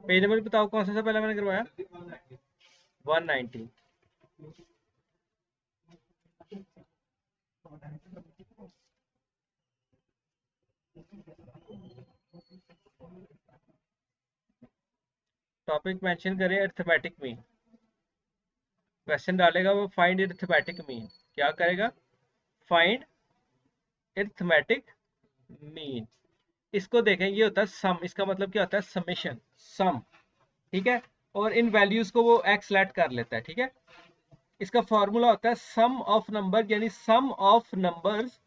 Page number बताओ कौन सा पहले मैंने करवाया? 190। टॉपिक मेंशन करें अरिथमेटिक मीन। क्वेश्चन डालेगा वो फाइंड अरिथमेटिक मीन। क्या करेगा? Find arithmetic mean. इसको देखें, ये होता है सम। इसका मतलब क्या होता है? समेशन, सम। ठीक है। और इन वैल्यूज को वो एक्स लेट कर लेता है। ठीक है। इसका फॉर्मूला होता है सम ऑफ नंबर, यानी sum of numbers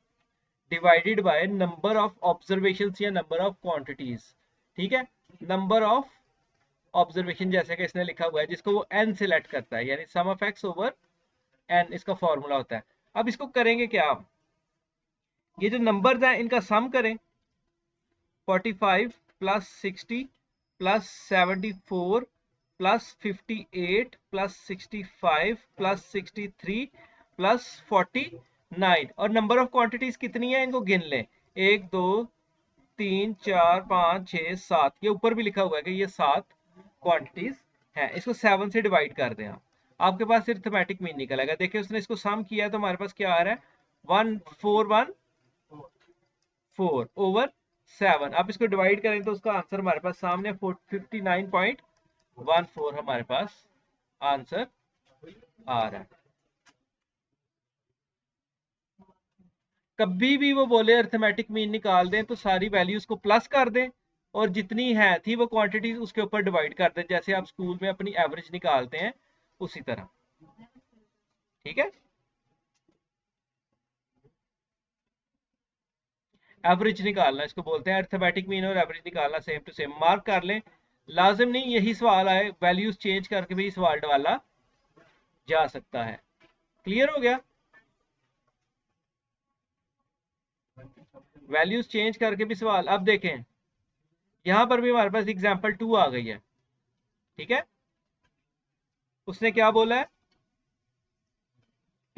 divided by number of observations या नंबर ऑफ क्वांटिटीज। ठीक है। नंबर ऑफ ऑब्जर्वेशन जैसे कि इसने लिखा हुआ है, जिसको वो एन सिलेक्ट करता है, यानी sum of x over N इसका फॉर्मूला होता है। अब इसको करेंगे क्या? आप ये जो नंबर्स हैं इनका सम करें। 45 plus 60 plus 74 plus 58 plus 65 plus 63 plus 49। और नंबर ऑफ क्वांटिटीज कितनी है इनको गिन लें। 1 2 3 4 5 6 7। ये ऊपर भी लिखा हुआ है कि ये 7 क्वांटिटीज है। इसको 7 से डिवाइड कर दें आप, आपके पास अरिथमेटिक मीन निकलेगा। देखिए उसने इसको सम किया है तो हमारे पास क्या आ रहा है? 1414 ओवर 7। आप इसको डिवाइड करें तो उसका आंसर हमारे पास सामने 59.14 हमारे पास आंसर आ रहा है। कभी भी वो बोले अरिथमेटिक मीन निकाल दें तो सारी वैल्यूज को प्लस कर दें और जितनी है थी वो क्वांटिटी उसके ऊपर डिवाइड कर दें, जैसे आप स्कूल में अपनी एवरेज निकालते हैं उसी तरह। ठीक है। एवरेज निकालना इसको बोलते हैं। अरिथमेटिक मीन और एवरेज निकालना सेम टू सेम। मार्क कर लें, लाजिम नहीं यही सवाल आए, वैल्यूज चेंज करके भी सवाल डाला जा सकता है। क्लियर हो गया? वैल्यूज चेंज करके भी सवाल। अब देखें यहां पर भी हमारे पास एग्जांपल 2 आ गई है। ठीक है। उसने क्या बोला है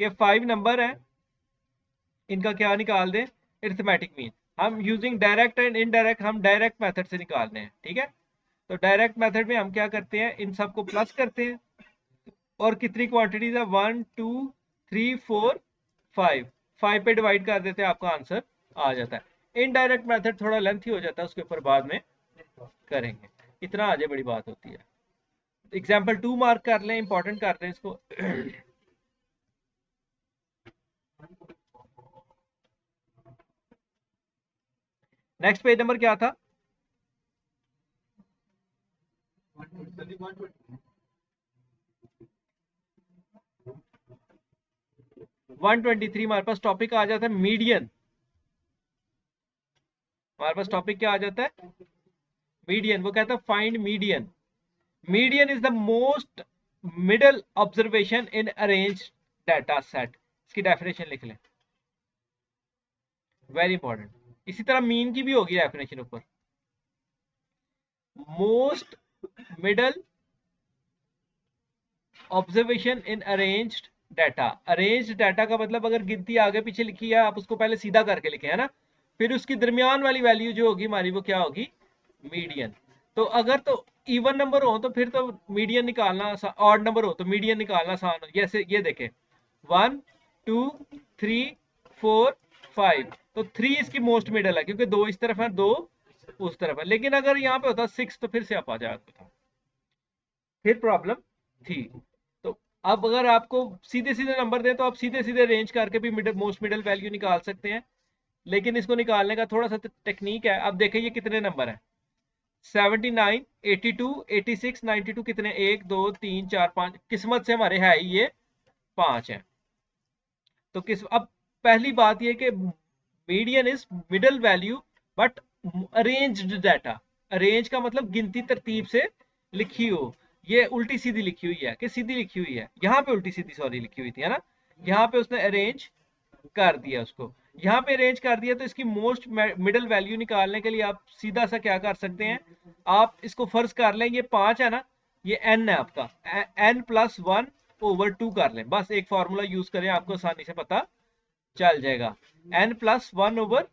कि 5 नंबर है, इनका क्या निकाल दें? Arithmetic mean. हम यूजिंग डायरेक्ट एंड इनडायरेक्ट, हम डायरेक्ट मेथड से निकालने हैं। ठीक है। तो डायरेक्ट मेथड में हम क्या करते हैं? इन सबको प्लस करते हैं। और कितनी क्वांटिटीज है? 1 2 3 4 5। 5 पे डिवाइड कर देते हैं, आपका आंसर आ जाता है। इनडायरेक्ट मेथड थोड़ा लेंथी हो जाता है, उसके ऊपर बाद में करेंगे। इतना आगे बड़ी बात होती है। एग्जाम्पल 2 मार्क कर लें, इंपॉर्टेंट कर लें इसको। नेक्स्ट पेज नंबर क्या था? 123। हमारे पास टॉपिक आ जाता है मीडियन। हमारे पास टॉपिक क्या आ जाता है? मीडियन। वो कहता है find median. Median is the most middle observation in arrange data set. इसकी डेफिनेशन लिख लें, वेरी इंपॉर्टेंट। इसी तरह मीन की भी होगी डेफिनेशन ऊपर। मोस्ट मिडल ऑब्जर्वेशन इन अरेंज्ड डाटा। अरेंज्ड डाटा का मतलब अगर गिनती आगे पीछे लिखी है आप उसको पहले सीधा करके लिखे, है ना। फिर उसकी दरमियान वाली वैल्यू जो होगी हमारी वो क्या होगी? मीडियन। तो अगर तो इवन नंबर हो तो फिर तो मीडियन निकालना, ऑड नंबर हो तो मीडियन निकालना आसान हो। जैसे ये देखें 1 2 3 4 5। तो 3 इसकी मोस्ट मिडल है क्योंकि 2 इस तरफ है 2 उस तरफ है। लेकिन अगर यहाँ पे होता 6 तो फिर से आप आ जाता, फिर प्रॉब्लम थी। तो अब अगर आपको सीधे सीधे नंबर दें तो आप सीधे सीधे रेंज करके भी मोस्ट मिडल वैल्यू निकाल सकते हैं, लेकिन इसको निकालने का थोड़ा सा टेक्निक है। अब देखिए ये कितने नंबर है? 79 82 86 92। कितने? 1 2 3 4 5। किस्मत से हमारे है ही ये 5 है। तो किस अब पहली बात ये कि median is middle value but arranged data. Arrange का मतलब गिनती तरतीब से लिखी हो। ये उल्टी सीधी लिखी हुई है कि सीधी लिखी हुई है? यहाँ पे उल्टी सीधी सॉरी लिखी हुई थी, है ना। यहाँ पे उसने अरेंज कर दिया उसको। यहाँ पे अरेंज कर दिया तो इसकी मोस्ट मिडल वैल्यू निकालने के लिए आप सीधा सा क्या कर सकते हैं? आप इसको फर्ज कर लें ये 5 है ना, ये n है आपका, n प्लस 1 ओवर 2 कर लें। बस एक फॉर्मूला यूज करें, आपको आसानी से पता चल जाएगा। n प्लस 1 ओवर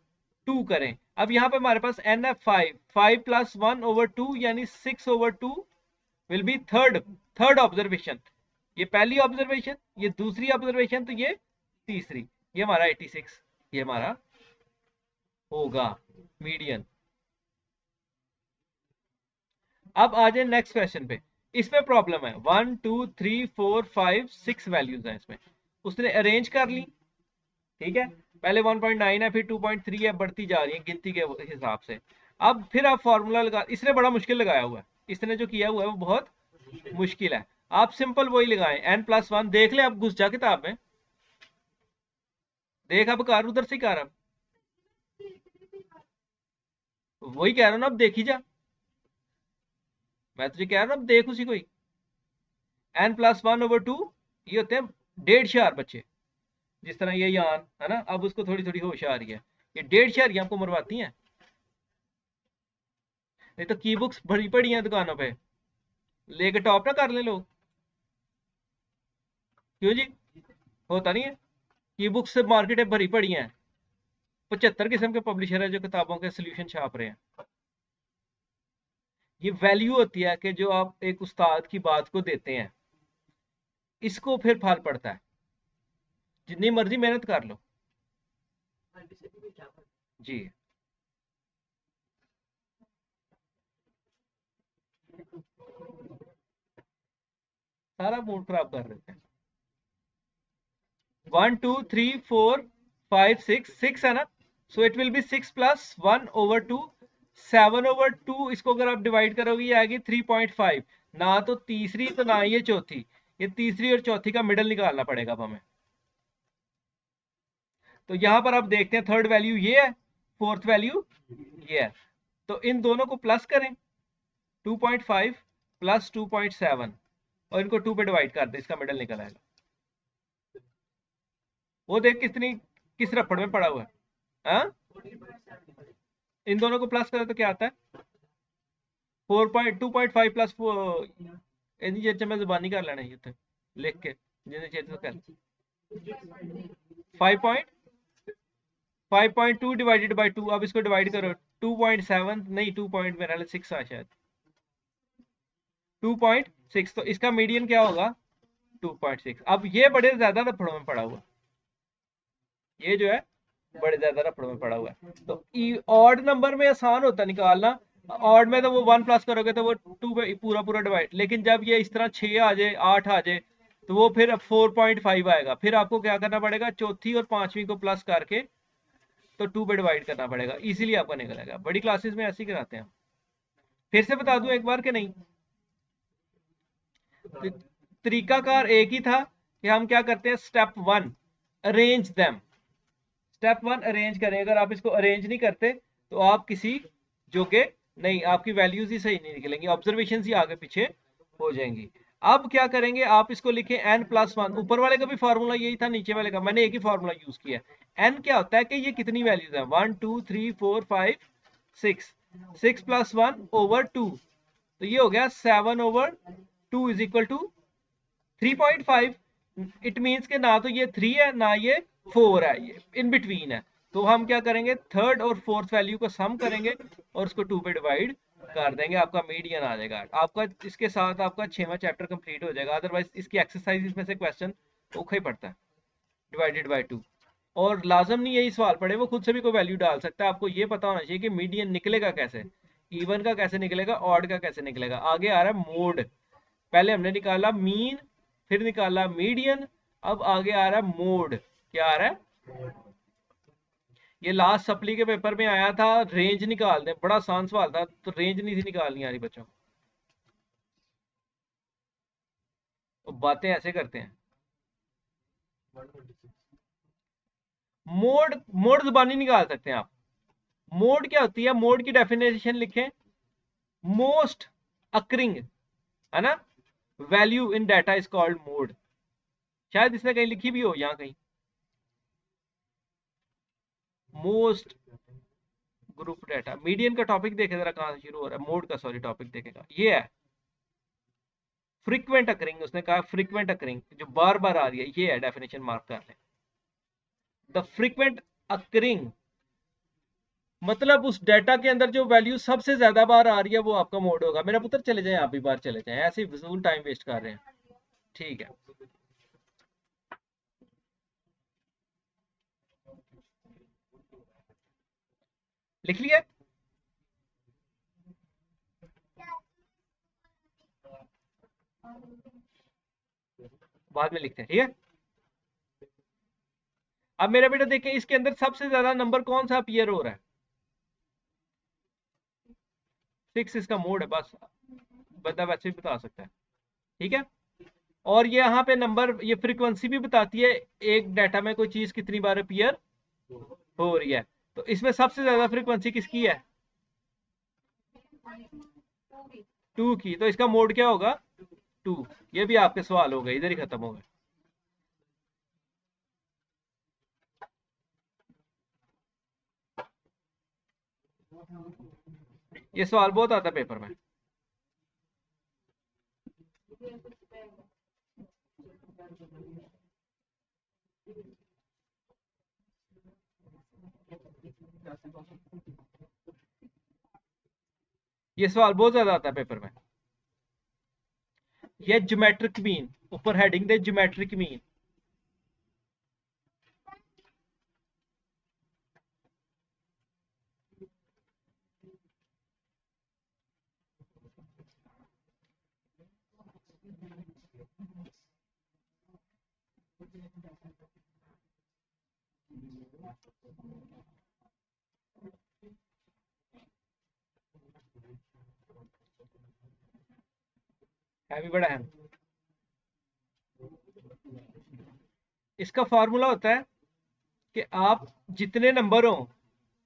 2 करें अब यहाँ पे हमारे पास n है 5, 5 + 1/2 यानी 6/2 विल बी थर्ड ऑब्जर्वेशन। ये पहली ऑब्जर्वेशन, ये दूसरी ऑब्जर्वेशन, तो ये तीसरी। ये हमारा 86 ये हमारा होगा मीडियन। अब आ जाए नेक्स्ट क्वेश्चन पे। इसमें प्रॉब्लम है 1 2 3 4 5 6 वैल्यूज हैं इसमें। उसने अरेंज कर ली, ठीक है। पहले 1.9 है, फिर 2.3 है, बढ़ती जा रही है गिनती के हिसाब से। अब फिर आप फॉर्मूला लगा, इसने बड़ा मुश्किल लगाया हुआ है, इसने जो किया हुआ है वो बहुत मुश्किल है। आप सिंपल वही लगाएं n+1। देख ले, अब घुस जा किताब में, देख अब कर, उधर से कर। अब वही कह रहा हूं ना, अब देखी जा, मैं तुझे कह रहा हूं अब देख उसी को ही। n+1/2 ये होते हैं 1.5 बच्चे, जिस तरह ये यान है ना। अब उसको थोड़ी थोड़ी होश आ रही है, ये 1.5 हमको मरवाती हैं। नहीं तो की बुक्स भरी पड़ी हैं दुकानों पे, लेके टॉप ना कर ले लोग। क्यों जी, होता नहीं है? की बुक्स से मार्केट भरी पड़ी हैं, 75 किस्म के पब्लिशर है जो किताबों के सोल्यूशन छाप रहे हैं। ये वैल्यू होती है कि जो आप एक उस्ताद की बात को देते हैं, इसको फिर फल पड़ता है। जितनी मर्जी मेहनत कर लो जी। सारा मूड खराब कर रहे थे। 1 2 3 4 5 6 है ना, सो इट विल बी 6 + 1/2 7/2। इसको अगर आप डिवाइड करोगे ये आएगी 3.5। ना तो तीसरी तो ना ये चौथी, ये तीसरी और चौथी का मिडल निकालना पड़ेगा अब हमें। तो यहां पर आप देखते हैं थर्ड वैल्यू ये है, फोर्थ वैल्यू ये है। तो इन दोनों को प्लस करें, 2.5 + 2.7, और इनको 2 पे डिवाइड कर दे, इसका मिडल निकल आएगा। वो देख किस रफड़ में पड़ा हुआ है। हाँ? इन दोनों को प्लस करो तो क्या आता है, 2.5 + 4। इतनी चेचे मैं जुबानी कर लेना ये लिख के, जिन्हें चेचे कर 5.2 डिवाइडेड बाय 2। अब इसको डिवाइड करो, 2.7 नहीं, 2 पॉइंट मेरा 6 आ शायद, 2.6। तो इसका मीडियन क्या होगा, 2.6। अब ये बड़े ज्यादा रफड़ों में पड़ा हुआ, ये जो है बड़े ज्यादा रफड़ों में पड़ा हुआ है। तो ऑड नंबर में आसान होता है निकालना, ऑड में तो वो 1 प्लस करोगे तो वो 2 पे पूरा पूरा डिवाइड। लेकिन जब ये इस तरह 6 आ जाए, 8 आ जाए, तो वो फिर 4.5 आएगा। फिर आपको क्या करना पड़ेगा, चौथी और पांचवी को प्लस करके तो 2 पे डिवाइड करना पड़ेगा, इजीली आपका निकलेगा। बड़ी क्लासेस में ऐसे ही कराते हैं। फिर से बता दूं एक बार कि नहीं, तरीकाकार एक ही था कि हम क्या करते हैं, step 1 arrange them. Step 1 arrange करें। अगर आप इसको अरेंज नहीं करते तो आप किसी जो के नहीं, आपकी वैल्यूज ही सही नहीं निकलेंगी, ऑब्जर्वेशन ही आगे पीछे हो जाएंगी। अब क्या करेंगे, आप इसको लिखें n+1। ऊपर वाले का भी फॉर्मूला यही था, नीचे वाले का मैंने एक ही फॉर्मूला यूज किया। n क्या होता है कि ये कितनी वैल्यूज है, 1 2 3 4 5 6, 6 + 1/2, तो ये हो गया 7/2 is equal to 3.5। It means के ना तो ये 3 है ना ये 4 है, ये इन बिटवीन है। तो हम क्या करेंगे, थर्ड और फोर्थ वैल्यू को सम करेंगे और उसको 2 पे डिवाइड कर देंगे, आपका मीडियन आ जाएगा आपका। इसके साथ आपका 6वां चैप्टर कंप्लीट हो जाएगा। अदरवाइज इसकी एक्सरसाइज में से क्वेश्चन औखा ही पड़ता है, डिवाइडेड बाय 2। और लाजम नहीं यही सवाल पड़े, वो खुद से भी कोई वैल्यू डाल सकता है। आपको ये पता होना चाहिए कि मीडियन निकलेगा कैसे, इवन का कैसे निकलेगा, ऑड का कैसे निकलेगा। आगे आ रहा है मोड। पहले हमने निकाला मीन, फिर निकाला मीडियन, अब आगे आ रहा है मोड। क्या आ रहा है, ये लास्ट सप्ली के पेपर में आया था, रेंज निकाल दे, बड़ा आसान सवाल था, तो रेंज नहीं थी निकालनी आ रही बच्चों। तो बातें ऐसे करते हैं। मोड, मोड जुबानी निकाल सकते हैं आप। मोड क्या होती है, मोड की डेफिनेशन लिखें, मोस्ट अकरिंग, है ना, value in data is called mode. शायद इसने कहीं लिखी भी हो, यहां कहीं मोस्ट ग्रुप डाटा। मीडियन का टॉपिक देखे जरा कहां से शुरू हो रहा है, मोड का सॉरी टॉपिक देखेगा, ये है फ्रीक्वेंट अकरिंग। उसने कहा फ्रीक्वेंट अकरिंग जो बार बार आ रही है, ये है डेफिनेशन, मार्क कर लें। द फ्रीक्वेंट अकरिंग मतलब उस डाटा के अंदर जो वैल्यू सबसे ज्यादा बार आ रही है वो आपका मोड होगा। मेरा पुत्र चले जाए, आप भी बाहर चले जाए, ऐसे ही फिजूल टाइम वेस्ट कर रहे हैं। ठीक है, लिख लिया, बाद में लिखते हैं, ठीक है। अब मेरा बेटा देखिए, इसके अंदर सबसे ज्यादा नंबर कौन सा अपीयर हो रहा है? 6 इसका मोड है, बस बंदा वैसे भी बता सकता है, ठीक है। और ये यहाँ पे नंबर, ये फ्रीक्वेंसी भी बताती है एक डाटा में कोई चीज कितनी बार अपीयर हो रही है। तो इसमें सबसे ज्यादा फ्रीक्वेंसी किसकी है? 2 की। तो इसका मोड क्या होगा? 2। ये भी आपके सवाल हो गए, इधर ही खत्म हो गए। ये सवाल बहुत आता है पेपर में। ये सवाल बहुत ज्यादा आता है पेपर में। ये ज्योमेट्रिक मीन, ऊपर हेडिंग दे ज्योमेट्रिक मीन। है भी बड़ा है। इसका फॉर्मूला होता है कि आप जितने नंबर हो,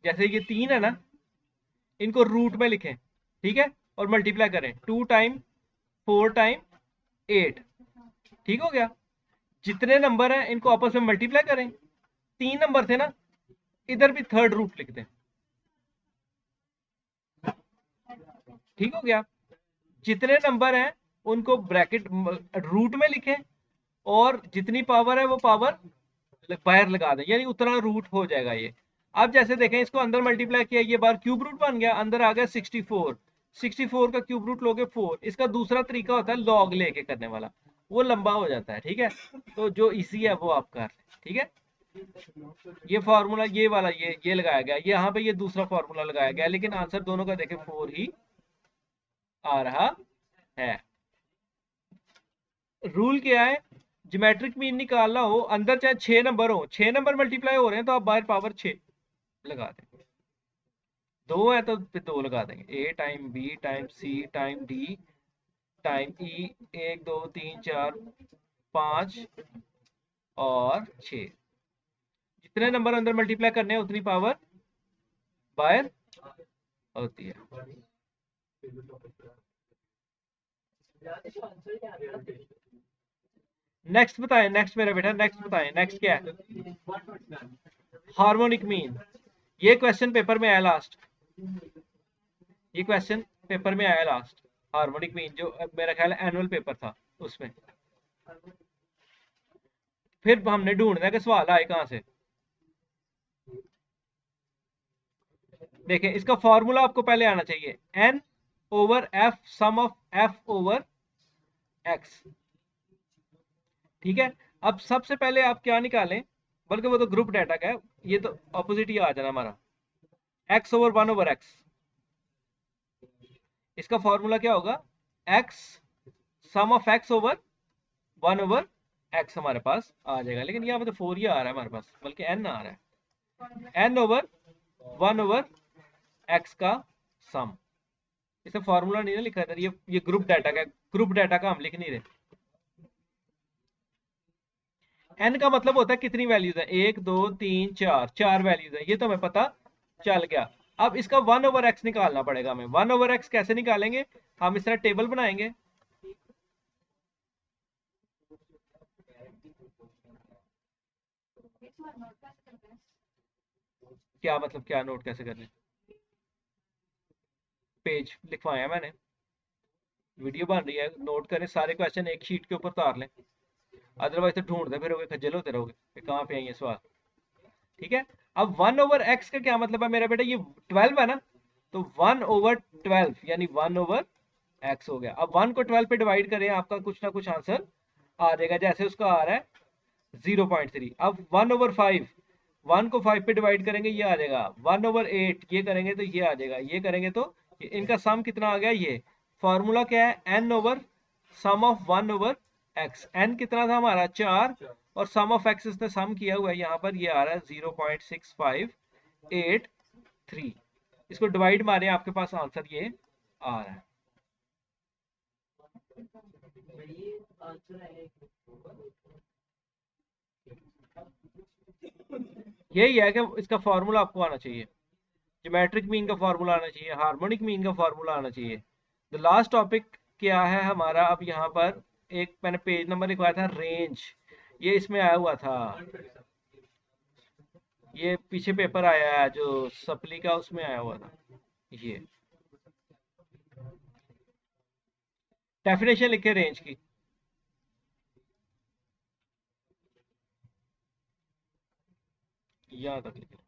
जैसे ये 3 है ना, इनको रूट में लिखें, ठीक है, और मल्टीप्लाई करें 2 टाइम 4 टाइम 8, ठीक हो गया। जितने नंबर हैं इनको आपस में मल्टीप्लाई करें। 3 नंबर थे ना, इधर भी थर्ड रूट लिख दें, ठीक हो गया। जितने नंबर हैं उनको ब्रैकेट रूट में लिखें, और जितनी पावर है वो पावर बाहर लगा दें, यानी उतना रूट हो जाएगा ये। अब जैसे देखें, इसको अंदर मल्टीप्लाई किया, ये बार क्यूब रूट बन गया, अंदर आ गया 64। 64 का क्यूब रूट लोगे 4। इसका दूसरा तरीका होता है लॉग लेके करने वाला, वो लंबा हो जाता है, ठीक है। तो जो इजी है वो आप कर लें, ठीक है। ये फार्मूला, ये वाला, ये लगाया गया, ये यहाँ पे ये दूसरा फार्मूला लगाया गया, लेकिन आंसर दोनों का देखें 4 ही आ रहा है। रूल क्या है? ज्योमेट्रिक मीन निकालना हो, अंदर चाहे 6 नंबर हो, 6 नंबर मल्टीप्लाई हो रहे हैं तो आप बाहर पावर 6 लगा दें। 2 है तो फिर 2 लगा देंगे, A time B time C time D time E, 1 2 3 4 5 और 6। जितने नंबर अंदर मल्टीप्लाई करने हैं उतनी पावर बाहर होती है। नेक्स्ट बताएं, नेक्स्ट मेरा बेटा, नेक्स्ट बताएं, नेक्स्ट क्या है? Harmonic mean. ये क्वेश्चन पेपर में आया लास्ट, ये क्वेश्चन पेपर में आया लास्ट। हार्मोनिक मीन जो मेरा ख्याल है एनुअल पेपर था उसमें। फिर हमने ढूंढना है कि सवाल आए कहां से। देखें, इसका फॉर्मूला आपको पहले आना चाहिए, n over f sum of f over x, ठीक है। अब सबसे पहले आप क्या निकालें, बल्कि वो तो ग्रुप डाटा का है, ये तो ऑपोजिट ही आ जाना हमारा, एक्स ओवर 1 ओवर एक्स। इसका फॉर्मूला क्या होगा? X sum of x over 1 over x हमारे पास आ जाएगा, लेकिन यहाँ पे तो 4 ही आ रहा है हमारे पास, बल्कि एन आ रहा है, एन ओवर 1 ओवर एक्स का सम। इसे फॉर्मूला नहीं ना लिखा था, ये ग्रुप डाटा का, ग्रुप डाटा का हम लिख नहीं रहे। एन का मतलब होता है कितनी वैल्यूज है, 1 2 3 4, 4 वैल्यूज है, ये तो हमें पता चल गया। अब इसका 1 ओवर एक्स निकालना पड़ेगा हमें। 1 ओवर एक्स कैसे निकालेंगे? हम इस तरह टेबल बनाएंगे, क्या मतलब क्या नोट कैसे करने? पेज लिखवाया मैंने, वीडियो बन रही है, नोट करें, सारे क्वेश्चन एक शीट के ऊपर उतार लें, अदरवाइज तो ढूंढते फिरोगे, खज्जल होते रहोगे कि कहाँ पे है ये सवाल, ठीक है। अब 1/x का क्या मतलब है मेरा बेटा, ये 12 है ना, तो 1/12 यानी 1/x हो गया। अब 1 को 12 पे डिवाइड करें, आपका कुछ ना कुछ आंसर आ जाएगा, जैसे उसका आ रहा है 0.3। अब 1/5, 1 को 5 पे डिवाइड करेंगे, ये आ जाएगा 1/8, ये करेंगे तो ये आ जाएगा, ये करेंगे तो इनका सम कितना आ गया, ये फॉर्मूला क्या है, n over sum of 1/x। n कितना था हमारा 4, और सम ऑफ x इसने सम किया हुआ है यहाँ पर, ये आ रहा है 0.6583। इसको डिवाइड मारे, आपके पास आंसर ये आ रहा है। यही है कि इसका फॉर्मूला आपको आना चाहिए, ज्योमेट्रिक मीन का फॉर्मूला आना चाहिए, हार्मोनिक मीन का फॉर्मूला आना चाहिए। द लास्ट टॉपिक क्या है हमारा, अब यहाँ पर एक मैंने पेज नंबर लिखवाया था, रेंज, ये इसमें आया हुआ था, ये पीछे पेपर आया है जो सप्ली का, उसमें आया हुआ था। ये डेफिनेशन लिखे रेंज की, यहाँ तक लिखे।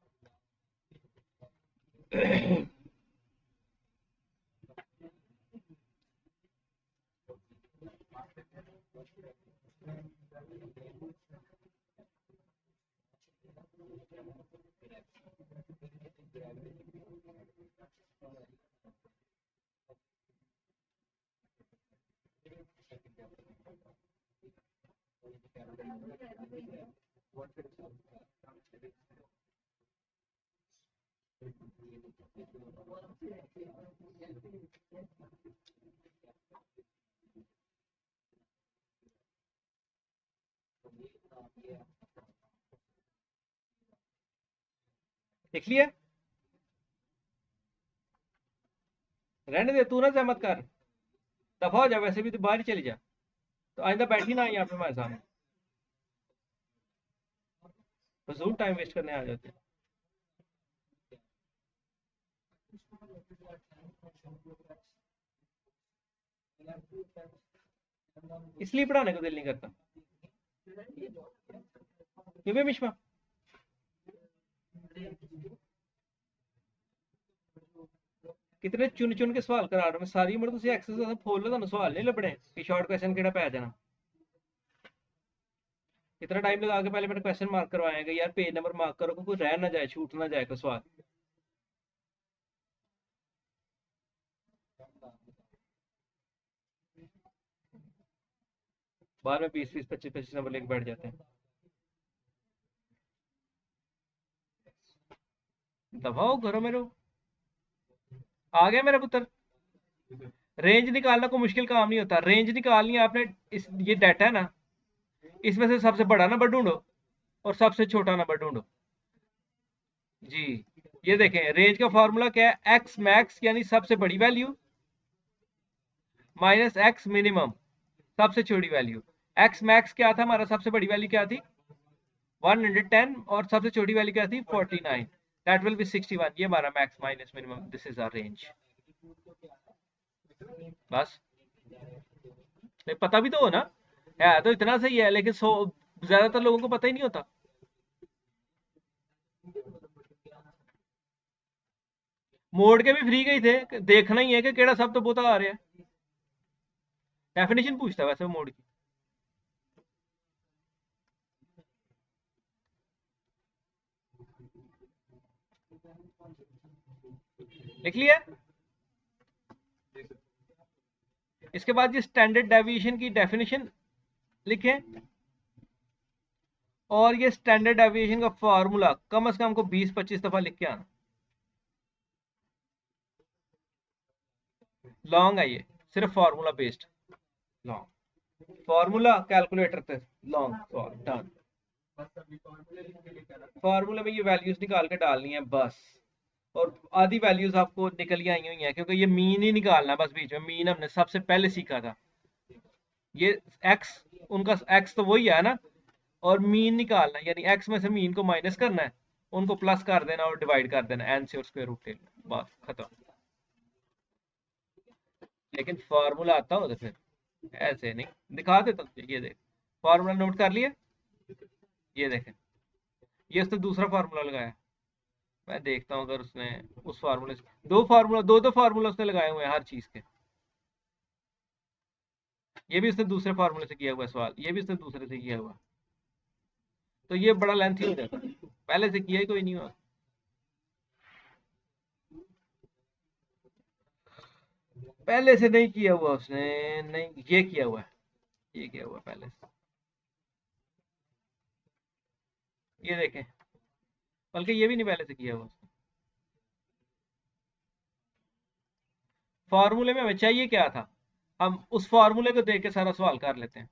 देख लिया, रहने दे, तू ना सहमत कर, दफा हो जा, वैसे भी तो बाहर ही चली जा, तो आइंदा बैठी ना यहाँ पे हमारे सामने, फजूल टाइम वेस्ट करने आ जाते हैं। इसलिए पढ़ाने को दिल नहीं करता, क्यों बे मिश्मा? कितने चुन चुन के सवाल करा रहा मैं सारी उम्र, तुम एक्सरसाइज खोल लो, सवाल नहीं लभने कि शॉर्ट क्वेश्चन केड़ा पै जाना। इतना टाइम लगा के पहले मैंने क्वेश्चन मार्क करवाए कि यार पेज नंबर मार्क करो, कोई रह ना जाए, छूट ना जाए कोई सवाल। बाद में 20-20, 25-25 नंबर लेके बैठ जाते हैं। दबाओ घरों में रहो। आ गया मेरा पुत्र। रेंज निकालना कोई मुश्किल काम नहीं होता, रेंज निकालनी है आपने, इस ये डाटा है ना, इसमें से सबसे बड़ा नंबर ढूंढो और सबसे छोटा नंबर ढूंढो। जी, ये देखें, रेंज का फॉर्मूला क्या है, एक्स मैक्स यानी सबसे बड़ी वैल्यू माइनस एक्स मिनिमम सबसे छोटी वैल्यू। एक्स मैक्स क्या था हमारा, सबसे बड़ी वैल्यू क्या थी 110, और सबसे छोटी वैल्यू क्या थी 49, दैट विल बी 61। ये हमारा max minus minimum, this is our range. बस पता भी तो हो ना, है तो इतना सही है, लेकिन ज्यादातर लोगों को पता ही नहीं होता। मोड़ के भी फ्री गई थे, देखना ही है कि केड़ा सब तो बोता आ रहा है। डेफिनेशन पूछता है वैसे मोड़ की। लिख लिया, इसके बाद ये स्टैंडर्ड डेविएशन की डेफिनेशन लिखें, और ये स्टैंडर्ड डेविएशन का फॉर्मूला कम से कम को 20-25 दफा लिख के आना। लॉन्ग है ये, सिर्फ formula based long, formula calculator पे लॉन्ग डन। फॉर्मूला में ये वैल्यूज निकाल के डालनी है बस, और आधी वैल्यूज आपको निकल ही आई हुई हैं, क्योंकि ये मीन ही निकालना है बस, बीच में मीन हमने सबसे पहले सीखा था। ये एक्स, उनका एक्स तो वही है ना, और मीन निकालना यानी एक्स में से मीन को माइनस करना है, उनको प्लस कर देना और डिवाइड कर देना, एन से और स्क्वायर रूट ले लेना, बस खत्म। लेकिन फार्मूला आता हो तो फिर ऐसे नहीं दिखा देता। ये देख, फार्मूला नोट कर लिया, ये देखें, ये उसने दूसरा फार्मूला लगाया, मैं देखता हूँ अगर उसने उस फार्मूले से दो फार्मूला उसने लगाए हुए हैं हर चीज के। ये भी उसने दूसरे फार्मूले से किया हुआ है सवाल, ये भी उसने दूसरे से किया हुआ, तो ये बड़ा लेंथी हो जाता, पहले से किया ही कोई नहीं हुआ। पहले से नहीं किया हुआ उसने, नहीं ये किया हुआ है, ये किया हुआ है पहले से। ये देखें, बल्कि ये भी नहीं पहले से किया हुआ उसने। फार्मूले में हमें चाहिए क्या था, हम उस फार्मूले को देख के सारा सवाल कर लेते हैं।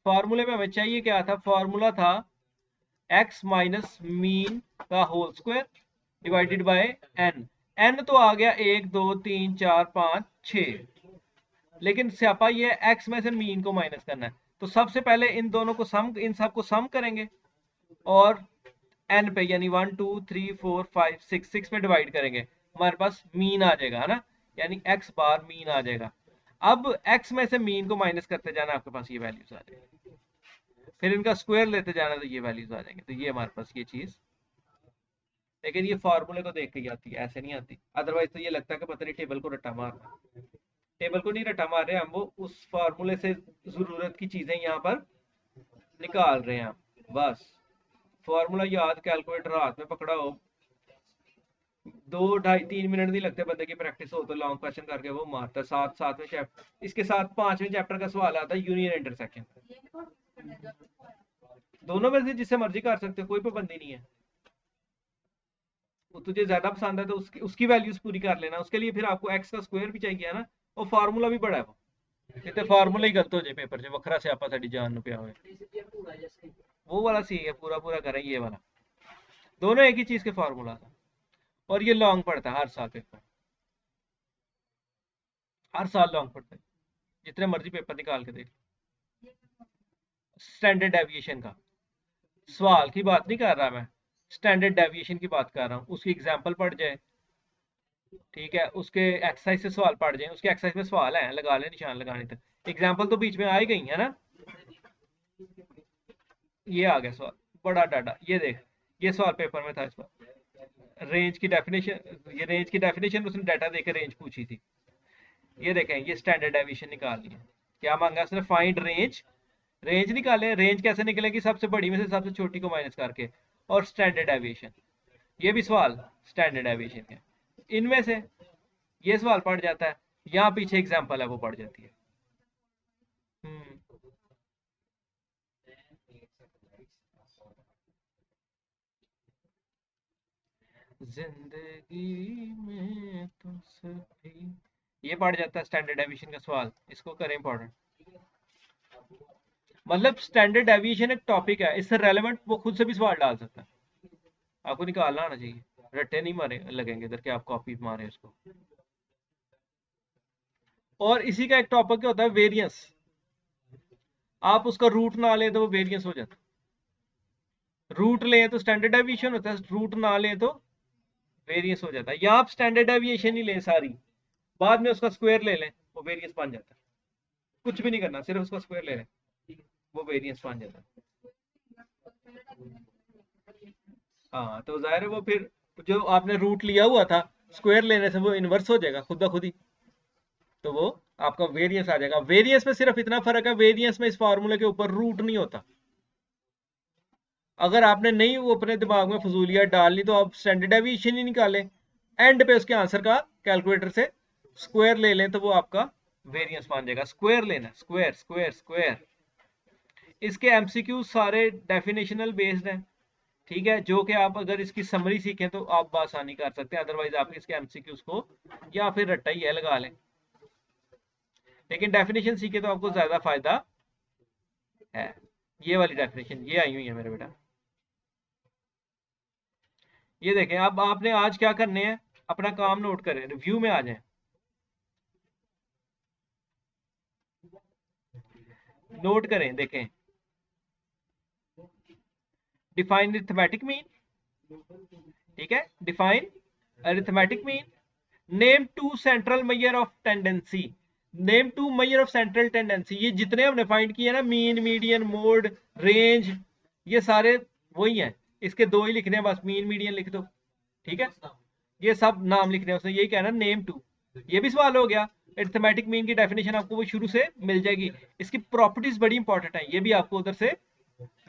फार्मूले में हमें चाहिए क्या था, फार्मूला था x माइनस मीन का whole square divided by n। n तो आ गया 1 2 3 4 5 6, लेकिन स्यापा ये x में से मीन को माइनस करना है, तो सबसे पहले इन दोनों को सम, इन सब को सम करेंगे और n पे यानी 1 2 3 4 5 6 पे डिवाइड करेंगे, हमारे पास मीन आ जाएगा, है ना, यानी x बार मीन आ जाएगा। अब x में से मीन को माइनस करते जाना, आपके पास ये वैल्यूज आ जाएगी, फिर इनका स्क्वायर लेते जाना तो ये वैल्यूज आ जाएंगे, तो ये हमारे पास ये चीज। लेकिन ये फार्मूले को देख के ही आती है, ऐसे नहीं आती, अदरवाइज तो ये लगता है कि पता नहीं टेबल को रट्टा मार रहा है। टेबल को नहीं रट्टा मार रहे हम, वो उस फार्मूले से जरूरत की चीजें यहाँ पर निकाल रहे हैं हम, बस। फार्मूला याद, कैलकुलेटर हाथ में पकड़ा हो, 2 2.5 3 मिनट नहीं लगते बंदे की प्रैक्टिस हो तो लॉन्ग क्वेश्चन करके वो मारता है। साथ में चैप्टर, इसके साथ 5वें चैप्टर का सवाल आता है यूनियन इंटरसेक्शन, दोनों में से जिससे मर्जी कर सकते हो, कोई पाबंदी नहीं है। वो तुझे ज्यादा पसंद है तो उसकी वैल्यूज पूरी कर लेना, उसके लिए फिर आपको एक्स का स्क्वायर भी चाहिए, है ना, और फार्मूला भी बड़ा है वो, इतने फार्मूला ही गलत हो जाए पेपर से, वखरा से आपा साड़ी जान पे आवे, वो वाला सही है, पूरा पूरा करें ये वाला, दोनों एक ही चीज के फार्मूला था। और ये लॉन्ग पड़ता है हर साल पेपर, हर साल लॉन्ग पड़ता है, जितने मर्जी पेपर निकाल के देख। स्टैंडर्ड डेविएशन का सवाल की बात नहीं कर रहा मैं, स्टैंडर्ड डेविएशन की बात कर रहा हूँ, उसकी एग्जाम्पल पढ़ जाए, ठीक है, उसके एक्सरसाइज से सवाल पढ़ जाए, उसके एक्सरसाइज में सवाल है, लगा ले निशान लगाने तक, एग्जाम्पल तो बीच में आ ही गई है ना। ये आ गया सवाल, बड़ा डाटा, ये देख, ये सवाल पेपर में था इस बार, रेंज की डेफिनेशन, ये रेंज की डेफिनेशन उसने डाटा देकर रेंज पूछी थी। ये देखें, ये स्टैंडर्ड डेविएशन निकाल लिया, क्या मांगा उसने, फाइंड रेंज, रेंज निकाले, रेंज कैसे निकलेगी, सबसे बड़ी में से सबसे छोटी को माइनस करके, और स्टैंडर्ड डेविएशन, ये भी सवाल स्टैंडर्ड डेविएशन के, इनमें से ये सवाल पड़ जाता है, यहाँ पीछे एग्जाम्पल है वो पड़ जाती है। जिंदगी में तो सभी, ये पड़ जाता है स्टैंडर्ड डेविएशन का सवाल, इसको करें इंपॉर्टेंट। मतलब स्टैंडर्ड डेविएशन एक टॉपिक है, इससे रेलेवेंट वो खुद से भी सवाल डाल सकता है, आपको निकालना आना चाहिए, रट्टे नहीं मारे लगेंगे इधर के आप कॉपी मारे उसको। और इसी का एक टॉपिक क्या होता है, वेरियंस, आप उसका रूट ना ले तो वो वेरियंस हो जाता है, रूट ले तो स्टैंडर्ड डेविएशन होता है, रूट ना ले तो वेरियंस हो जाता है, या आप स्टैंडर्ड डेविएशन ही लें सारी, बाद में उसका स्क्वायर ले लें, वो वेरियंस बन जाता है, कुछ भी नहीं करना, सिर्फ उसका स्क्वायर ले लें, वो वेरियंस बन जाता है। हाँ तो जाहिर है वो फिर जो आपने रूट लिया हुआ था, स्क्वायर लेने से वो इन्वर्स हो जाएगा खुद ब खुद ही, तो वो आपका वेरियंस आ जाएगा। वेरियंस में सिर्फ इतना फर्क है, वेरियंस में इस फार्मूले के ऊपर रूट नहीं होता, अगर आपने नहीं वो अपने दिमाग में फजूलियात डालनी तो आप स्टैंडर्ड डेविएशन ही निकालें, एंड पे उसके आंसर का कैलकुलेटर से स्क्वायर ले लें तो वो आपका वेरियंस बन जाएगा, स्क्वायर लेना, स्क्वायर स्क्वायर स्क्वायर। इसके एमसीक्यू सारे डेफिनेशनल बेस्ड हैं, ठीक है, जो कि आप अगर इसकी समरी सीखें तो आप आसानी कर सकते हैं, अदरवाइज आप इसके एमसीक्यूज को या फिर रट्टा ही है लगा लें, लेकिन डेफिनेशन सीखे तो आपको ज्यादा फायदा है। ये वाली डेफिनेशन ये आई हुई है मेरे बेटा, ये देखें, अब आपने आज क्या करने हैं, अपना काम नोट करें, रिव्यू में आ जाएं, नोट करें, देखें, डिफाइन अरिथमेटिक मीन, ठीक है, define arithmetic mean, name two central measure of tendency, name two measure of central tendency, ये जितने हमने फाइंड किए ना, मीन मीडियन मोड रेंज, ये सारे वही हैं, इसके दो ही लिखने हैं बस, मीन मीडियन लिख दो, ठीक है, ये सब नाम लिखने हैं उसने, यही कहना नेम टू। ये भी सवाल हो गया। अरिथमेटिक मीन की डेफिनेशन आपको वो शुरू से मिल जाएगी। इसकी प्रॉपर्टीज बड़ी इंपॉर्टेंट है, ये भी आपको उधर से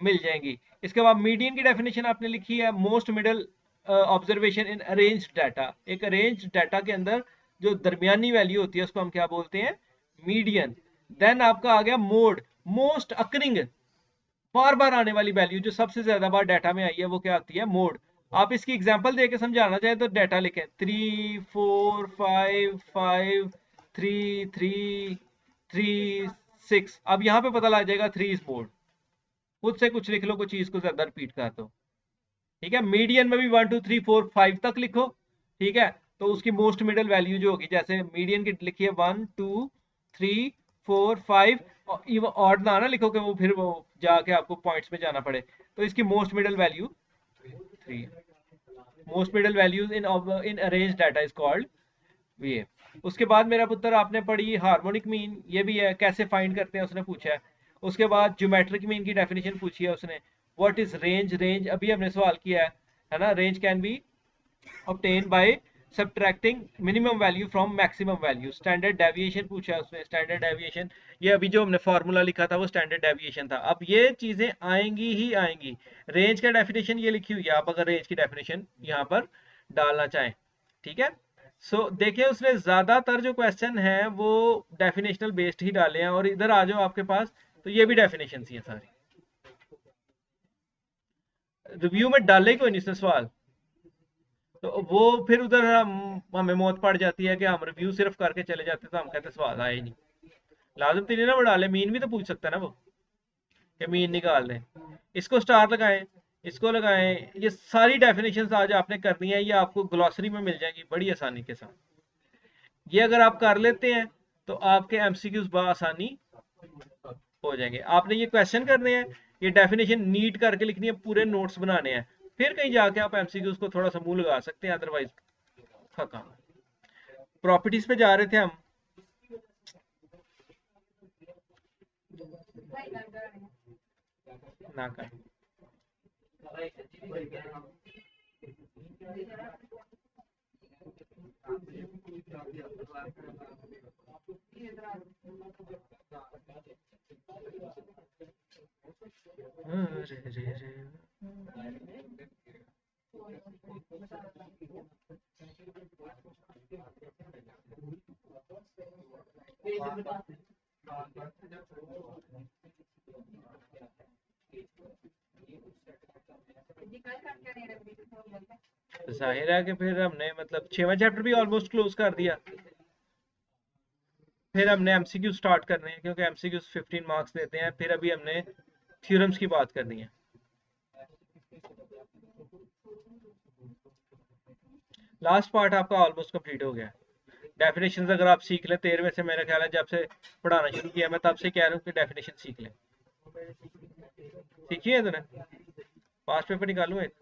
मिल जाएंगी। इसके बाद मीडियन की डेफिनेशन आपने लिखी है, मोस्ट मिडल ऑब्जर्वेशन इन अरेंज्ड डाटा। एक अरेंज्ड डाटा के अंदर जो दरमियानी वैल्यू होती है उसको हम क्या बोलते हैं, मीडियन। देन आपका आ गया मोड, मोस्ट अकरिंग, बार बार आने वाली वैल्यू जो सबसे ज्यादा बार डाटा में आई है वो क्या होती है, मोड। आप इसकी एग्जांपल देके समझाना चाहे तो डाटा लिखें 3 4 5 5 3 3 3 6। अब यहाँ पे पता लग जाएगा 3 इज मोड। खुद से कुछ लिख लो, कुछ चीज को ज्यादा रिपीट कर दो। ठीक है, मीडियन में भी 1 2 3 4 5 तक लिखो। ठीक है, तो उसकी मोस्ट मिडल वैल्यू जो होगी, जैसे मीडियन की लिखिए 1 2 3 4 5, इवन ऑड ना ना लिखो कि वो फिर वो जाके आपको पॉइंट्स में जाना पड़े। तो इसकी most middle value 3। Most middle values in arrange data is called ये। उसके बाद मेरा पुत्र आपने पढ़ी हार्मोनिक मीन, ये भी है, कैसे फाइंड करते हैं उसने पूछा है। उसके बाद ज्योमेट्रिक मीन की डेफिनेशन पूछी है उसने। व्हाट इज रेंज, रेंज अभी हमने सवाल किया है ना। Range can be obtained by subtracting minimum value from maximum value। Standard deviation पूछा है उसने, स्टैंडर्ड डेविएशन, ये अभी जो हमने फॉर्मूला लिखा था वो स्टैंडर्ड डेविएशन था। अब ये चीजें आएंगी ही आएंगी। रेंज का डेफिनेशन ये लिखी हुई है, आप अगर रेंज की डेफिनेशन यहाँ पर डालना चाहें। ठीक है, सो देखिए उसने ज्यादातर जो क्वेश्चन है वो डेफिनेशनल बेस्ड ही डाले हैं। और इधर आ जाओ आपके पास, तो ये भी डेफिनेशन ही है सारी। रिव्यू में डाले कोई नहीं इसने सवाल, तो वो फिर उधर हमें मौत पड़ जाती है कि हम रिव्यू सिर्फ करके चले जाते, तो हम कहते सवाल आए ही नहीं। लाजम तो नहीं ना बढ़ा ले, मीन भी तो पूछ सकता है ना वो, कि मीन निकाल दें। इसको स्टार लगाएं, इसको लगाएं, ये सारी डेफिनेशंस आज आपने करनी है, ये आपको ग्लॉसरी में मिल जाएंगी बड़ी आसानी के साथ। ये अगर आप कर लेते हैं तो आपके एमसीक्यूज आसानी हो जाएंगे। आपने ये क्वेश्चन करने हैं, ये डेफिनेशन नीट करके लिखनी है, पूरे नोट्स बनाने हैं, फिर कहीं जाके आप एमसीक्यूज को थोड़ा सा मुंह लगा सकते हैं, अदरवाइज खत्म। प्रॉपर्टीज पे जा रहे थे हम। ना कर जाहिर है कि फिर हमने मतलब 6वां चैप्टर भी ऑलमोस्ट क्लोज कर दिया। फिर हमने एमसीक्यू स्टार्ट करने हैं, क्योंकि एमसीक्यू 15 मार्क्स देते हैं। फिर अभी हमने थ्योरम्स की बात करनी है। लास्ट पार्ट आपका ऑलमोस्ट कंप्लीट हो गया। डेफिनेशंस अगर आप सीख ले 13वें से, मेरा ख्याल है जब से पढ़ाना शुरू किया मैं तब से कह रहा हूँ कि डेफिनेशन सीख ले। सीखी है तूने? पास पेपर निकालू एक।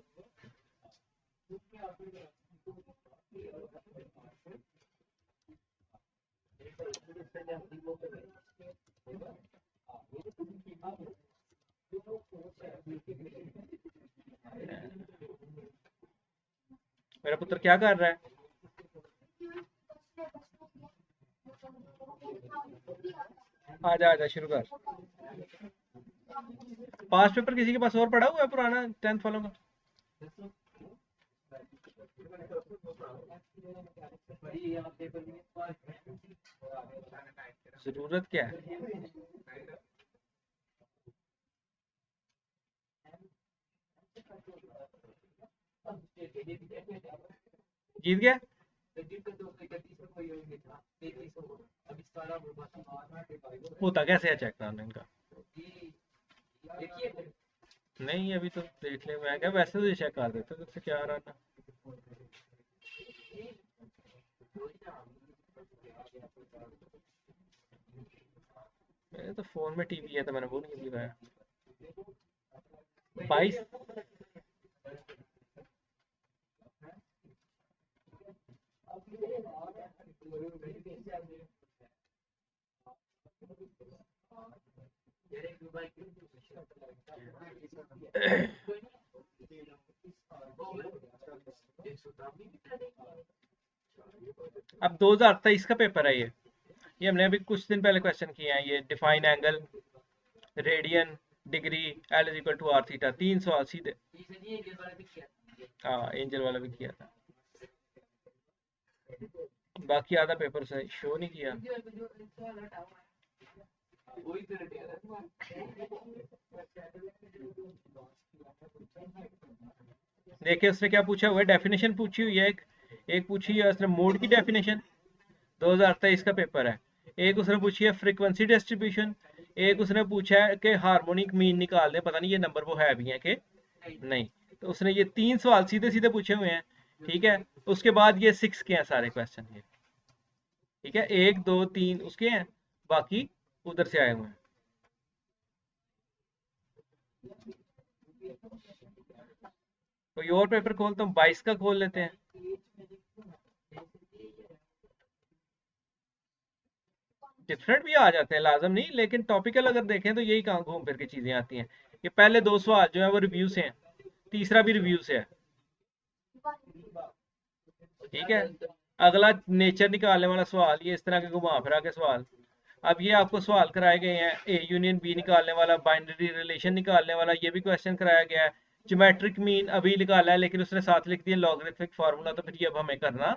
मेरा पुत्र क्या कर रहा है? आजा आजा शुरू कर। पास पेपर किसी के पास और पड़ा हुआ है पुराना 10th वालों का? जरूरत क्या है? जीत गया? होता कैसे है चेक करना इनका? नहीं अभी तो देख ले, मैं क्या वैसे तो चेक कर देते तुझसे क्या आ रहा था। मेरे तो फोन में टीवी है तो मैंने वो नहीं लगाया। 22। अब 2023 का पेपर है ये हमने अभी कुछ दिन पहले क्वेश्चन किए हैं। ये define angle, radian, degree, l is equal to r theta, 3 सवाल सीधे। हाँ, एंजल वाला भी किया था, बाकी आधा पेपर से शो नहीं किया। देखिए उसने क्या पूछा हुआ है, डेफिनेशन पूछी हुई है, एक पूछी है उसने मोड की डेफिनेशन, 2023 का पेपर है। एक उसने पूछी है फ्रीक्वेंसी डिस्ट्रीब्यूशन, एक उसने पूछा है कि हार्मोनिक मीन निकाल दें, पता नहीं ये नंबर वो है भी है कि नहीं। तो उसने ये 3 सवाल सीधे सीधे पूछे हुए हैं, ठीक है। उसके बाद ये 6 के हैं सारे क्वेश्चन ये, ठीक है, 1 2 3 उसके हैं, बाकी उधर से आए हुए हैं। कोई और पेपर खोलता हूँ, 22 का खोल लेते हैं। डिफरेंट भी आ जाते हैं, लाजम नहीं, लेकिन टॉपिकल अगर देखें तो यही काम घूम फिर के चीजें आती हैं। ये पहले 2 सवाल जो है वो रिव्यू से हैं, तीसरा भी रिव्यू से है, ठीक है। अगला नेचर निकालने वाला सवाल, ये इस तरह के घुमा फिरा के सवाल। अब ये आपको सवाल कराए गए हैं, ए यूनियन बी निकालने वाला, बाइनरी रिलेशन निकालने वाला, ये भी क्वेश्चन कराया गया है। ज्योमेट्रिक मीन अभी निकाला है, लेकिन उसने साथ लिख दिया लॉगरिथमिक फार्मूला, तो फिर ये अब हमें करना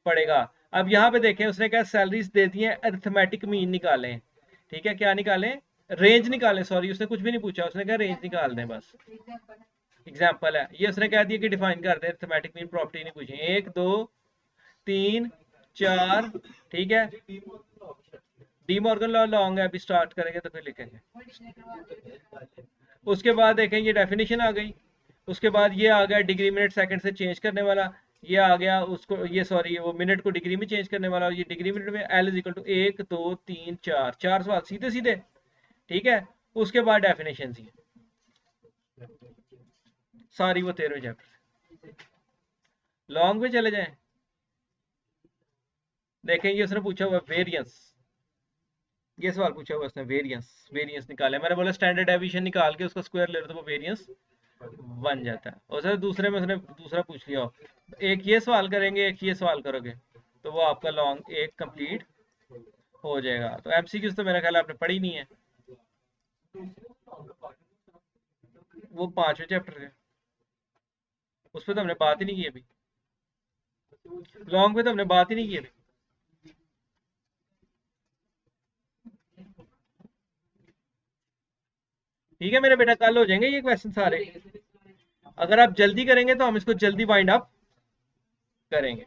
पड़ेगा। अब यहाँ पे देखें उसने क्या सैलरीज दे दी है, अरिथमेटिक मीन निकालें, ठीक है, क्या निकालें, रेंज निकालें, सॉरी उसने कुछ भी नहीं पूछा, उसने कहा रेंज निकाल दें बस, एग्जाम्पल है ये। उसने कह दिया कि डिफाइन कर दे, अरिथमेटिक मीन प्रॉपर्टी नहीं पूछी, 1 2 3 4, ठीक है। डी मॉर्गन लॉ लॉन्ग है, अभी स्टार्ट करेंगे तो फिर लिखेंगे। उसके बाद देखें ये डेफिनेशन आ गई, उसके बाद ये आ गया डिग्री मिनट सेकंड से चेंज करने वाला, ये आ गया उसको, ये सॉरी वो मिनट को डिग्री में चेंज करने वाला, और ये डिग्री मिनट में एल इज इक्वल टू 1 2 3 4, 4 सवाल सीधे सीधे, ठीक है। उसके बाद डेफिनेशन ही सारी वो 13वें चैप्टर। लॉन्ग में चले जाएं, देखेंगे उसने पूछा हुआ वेरियंस, ये सवाल पूछा हुआ उसने, वेरियंस, वेरियंस निकाले, मैंने बोला स्टैंडर्ड डेविएशन निकाल के उसका स्क्वायर ले लो तो वो वेरियंस बन जाता है। और सर दूसरे में उसने दूसरा पूछ लिया, एक ये सवाल करेंगे एक ये सवाल करोगे, तो वो आपका लॉन्ग एक कंप्लीट हो जाएगा। तो एमसीक्यूज तो मेरा ख्याल आपने पढ़ी नहीं है, वो 5वें चैप्टर है, उस पर तो हमने बात ही नहीं की अभी, लॉन्ग पे तो हमने बात ही नहीं की अभी। ठीक है मेरे बेटा, कल हो जाएंगे ये क्वेश्चन सारे, अगर आप जल्दी करेंगे तो हम इसको जल्दी वाइंड अप करेंगे।